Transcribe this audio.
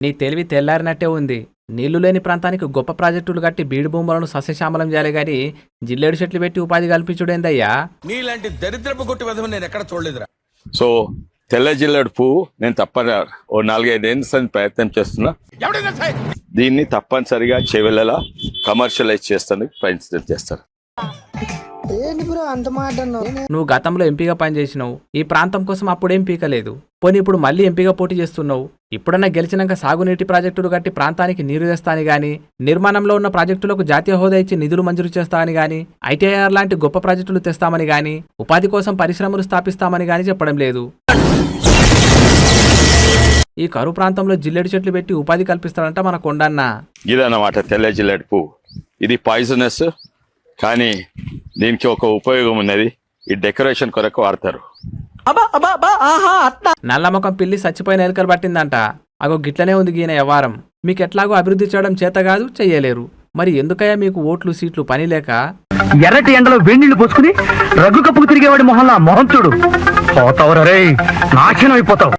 నీ తెలివి తెల్లారినట్టే ఉంది. నీళ్లు లేని ప్రాంతానికి గొప్ప ప్రాజెక్టులు కట్టి బీడు భూములను సస్యశ్యామలం చేయాలి గాని జిల్లేడు చెట్లు పెట్టి ఉపాధి కల్పించుడేందయ్యా? నీలాంటి దరిద్రపు కొట్టి విధం నేను ఎక్కడ చూడలేదురా. సో తెల్ల జిల్లేడు పువ్వు నేను తప్పని ఓ 4-5 ఏళ్ళ ప్రయత్నం చేస్తున్నా. దీన్ని తప్పనిసరిగా చెవెళ్ళలా కమర్షియలైజ్ చేస్తానికి ప్రయత్నం చేస్తారు. నువ్వు గతంలో ఎంపీగా పనిచేసినావు. ఈ ప్రాంతం కోసం అప్పుడేం పీకలేదు. పోనీ ఇప్పుడు మళ్ళీ ఎంపీగా పోటీ చేస్తున్నావు. ఇప్పుడన్నా గెలిచినాక సాగునీటి ప్రాజెక్టులు కట్టి ప్రాంతానికి నీరు తెస్తాని గాని, నిర్మాణంలో ఉన్న ప్రాజెక్టులకు జాతీయ హోదా ఇచ్చి నిధులు మంజూరు చేస్తామని గాని, ఐటీఐఆర్ లాంటి గొప్ప ప్రాజెక్టులు తెస్తామని గాని, ఉపాధి కోసం పరిశ్రమలు స్థాపిస్తామని గాని చెప్పడం లేదు. ఈ కరువు ప్రాంతంలో జిల్లేడు చెట్లు పెట్టి ఉపాధి కల్పిస్తాడంట మన కొండన్న. ఇదన్నమాట తెల్ల జిల్లేడు పువ్వు. ఇది పాయిజనస్, కానీ దీనికి ఒక ఉపయోగం ఉన్నది. ఈ డెకరేషన్ కొరకు వాడతారు. నల్లముఖం పిల్లి చచ్చిపోయిన ఎలుకలు పట్టిందంట. అగో గిట్లనే ఉంది గీన వ్యవహారం. మీకెట్లాగో అభివృద్ధి చేయడం చేత కాదు, చెయ్యలేరు. మరి ఎందుకయ్యా మీకు ఓట్లు సీట్లు పని లేక? ఎర్రటి ఎండలో వేణీళ్లు పోసుకుని రగ్గు కప్పుకు తిరిగేవాడి మొహంలా మొహం చూడు. పోతావు రే, నాశనం అయిపోతావు.